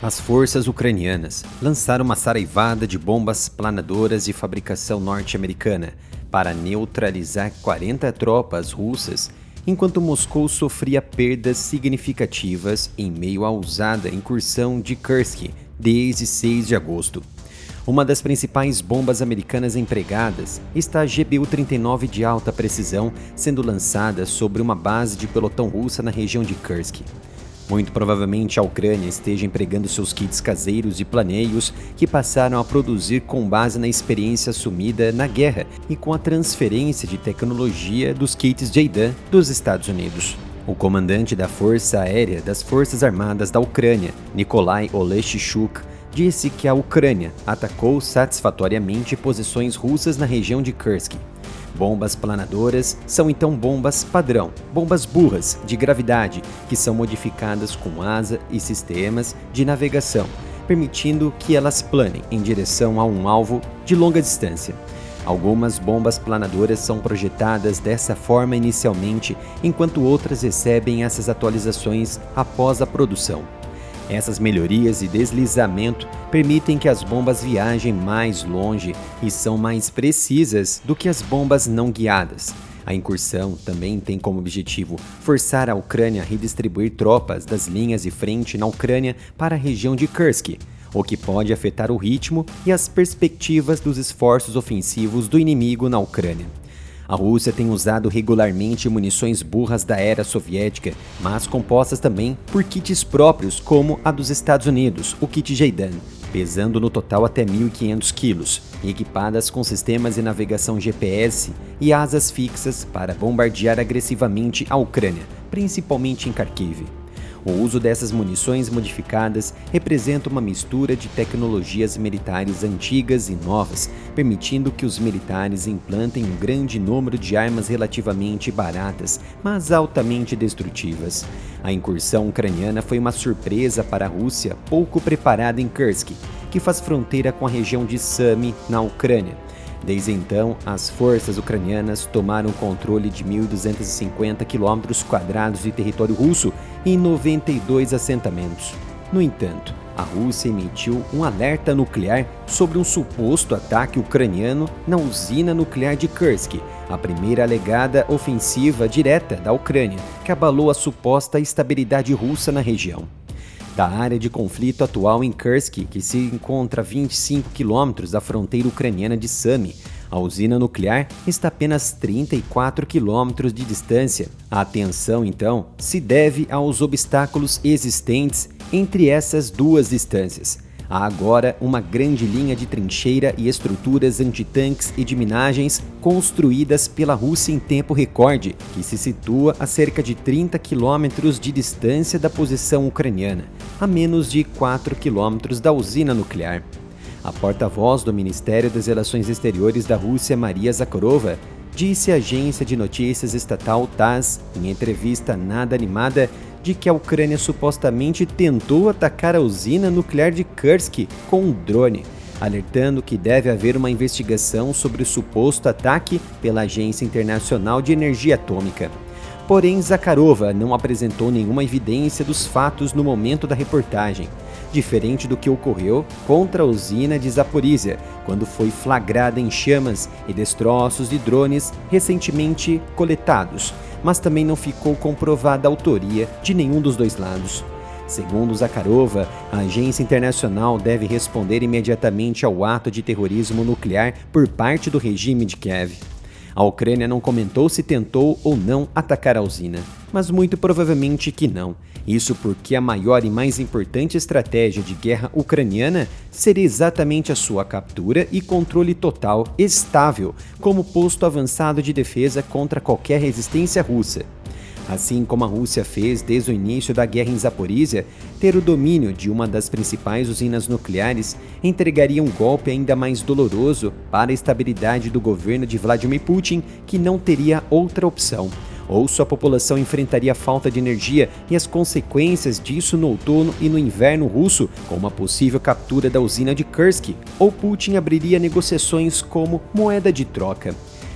As forças ucranianas lançaram uma saraivada de bombas planadoras de fabricação norte-americana para neutralizar 40 tropas russas, enquanto Moscou sofria perdas significativas em meio à ousada incursão de Kursk desde 6 de agosto. Uma das principais bombas americanas empregadas está a GBU-39 de alta precisão, sendo lançada sobre uma base de pelotão russa na região de Kursk. Muito provavelmente a Ucrânia esteja empregando seus kits caseiros e planeios que passaram a produzir com base na experiência assumida na guerra e com a transferência de tecnologia dos kits JDAM dos Estados Unidos. O comandante da Força Aérea das Forças Armadas da Ucrânia, Nikolai Oleshchuk, disse que a Ucrânia atacou satisfatoriamente posições russas na região de Kursk. Bombas planadoras são então bombas padrão, bombas burras de gravidade, que são modificadas com asa e sistemas de navegação, permitindo que elas planem em direção a um alvo de longa distância. Algumas bombas planadoras são projetadas dessa forma inicialmente, enquanto outras recebem essas atualizações após a produção. Essas melhorias e deslizamento permitem que as bombas viajem mais longe e são mais precisas do que as bombas não guiadas. A incursão também tem como objetivo forçar a Ucrânia a redistribuir tropas das linhas de frente na Ucrânia para a região de Kursk, o que pode afetar o ritmo e as perspectivas dos esforços ofensivos do inimigo na Ucrânia. A Rússia tem usado regularmente munições burras da era soviética, mas compostas também por kits próprios como a dos Estados Unidos, o kit JDAM, pesando no total até 1.500 quilos, e equipadas com sistemas de navegação GPS e asas fixas para bombardear agressivamente a Ucrânia, principalmente em Kharkiv. O uso dessas munições modificadas representa uma mistura de tecnologias militares antigas e novas, permitindo que os militares implantem um grande número de armas relativamente baratas, mas altamente destrutivas. A incursão ucraniana foi uma surpresa para a Rússia pouco preparada em Kursk, que faz fronteira com a região de Sumy, na Ucrânia. Desde então, as forças ucranianas tomaram o controle de 1.250 km² de território russo e 92 assentamentos. No entanto, a Rússia emitiu um alerta nuclear sobre um suposto ataque ucraniano na usina nuclear de Kursk, a primeira alegada ofensiva direta da Ucrânia, que abalou a suposta estabilidade russa na região. Da área de conflito atual em Kursk, que se encontra a 25 km da fronteira ucraniana de Sumy, a usina nuclear está a apenas 34 km de distância. A tensão, então, se deve aos obstáculos existentes entre essas duas distâncias. Há agora uma grande linha de trincheira e estruturas antitanques e de minagens construídas pela Rússia em tempo recorde, que se situa a cerca de 30 quilômetros de distância da posição ucraniana, a menos de 4 quilômetros da usina nuclear. A porta-voz do Ministério das Relações Exteriores da Rússia, Maria Zakharova, disse à agência de notícias estatal TASS, em entrevista nada animada, de que a Ucrânia supostamente tentou atacar a usina nuclear de Kursk com um drone, alertando que deve haver uma investigação sobre o suposto ataque pela Agência Internacional de Energia Atômica. Porém, Zakharova não apresentou nenhuma evidência dos fatos no momento da reportagem, diferente do que ocorreu contra a usina de Zaporizhia, quando foi flagrada em chamas e destroços de drones recentemente coletados, mas também não ficou comprovada a autoria de nenhum dos dois lados. Segundo Zakharova, a agência internacional deve responder imediatamente ao ato de terrorismo nuclear por parte do regime de Kiev. A Ucrânia não comentou se tentou ou não atacar a usina, mas muito provavelmente que não. Isso porque a maior e mais importante estratégia de guerra ucraniana seria exatamente a sua captura e controle total, estável, como posto avançado de defesa contra qualquer resistência russa. Assim como a Rússia fez desde o início da guerra em Zaporizhia, ter o domínio de uma das principais usinas nucleares entregaria um golpe ainda mais doloroso para a estabilidade do governo de Vladimir Putin, que não teria outra opção. Ou sua população enfrentaria a falta de energia e as consequências disso no outono e no inverno russo, com uma possível captura da usina de Kursk, ou Putin abriria negociações como moeda de troca.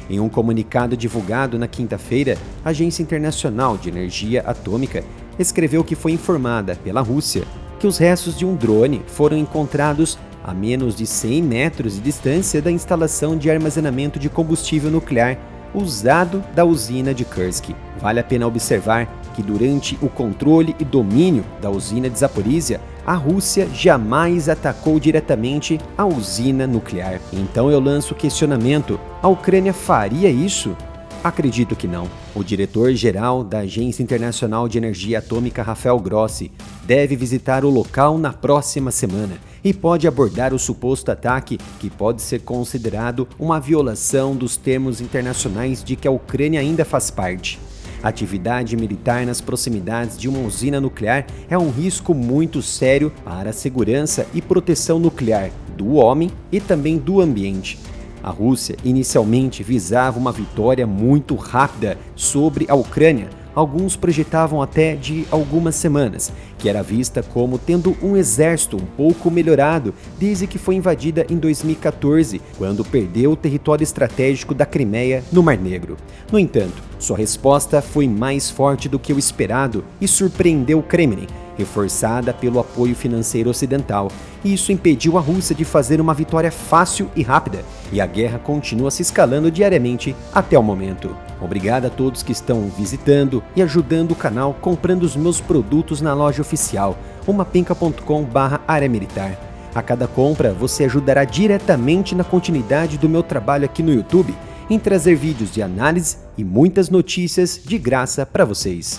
Em um comunicado divulgado na quinta-feira, a Agência Internacional de Energia Atômica escreveu que foi informada pela Rússia que os restos de um drone foram encontrados a menos de 100 metros de distância da instalação de armazenamento de combustível nuclear usado da usina de Kursk. Vale a pena observar que durante o controle e domínio da usina de Zaporizhia, a Rússia jamais atacou diretamente a usina nuclear. Então eu lanço o questionamento: a Ucrânia faria isso? Acredito que não. O diretor-geral da Agência Internacional de Energia Atômica, Rafael Grossi, deve visitar o local na próxima semana e pode abordar o suposto ataque, que pode ser considerado uma violação dos termos internacionais de que a Ucrânia ainda faz parte. Atividade militar nas proximidades de uma usina nuclear é um risco muito sério para a segurança e proteção nuclear do homem e também do ambiente. A Rússia inicialmente visava uma vitória muito rápida sobre a Ucrânia. Alguns projetavam até de algumas semanas, que era vista como tendo um exército um pouco melhorado desde que foi invadida em 2014, quando perdeu o território estratégico da Crimeia no Mar Negro. No entanto, sua resposta foi mais forte do que o esperado e surpreendeu o Kremlin, reforçada pelo apoio financeiro ocidental. Isso impediu a Rússia de fazer uma vitória fácil e rápida, e a guerra continua se escalando diariamente até o momento. Obrigado a todos que estão visitando e ajudando o canal comprando os meus produtos na loja oficial, umapenca.com/área militar. A cada compra você ajudará diretamente na continuidade do meu trabalho aqui no YouTube, em trazer vídeos de análise e muitas notícias de graça para vocês.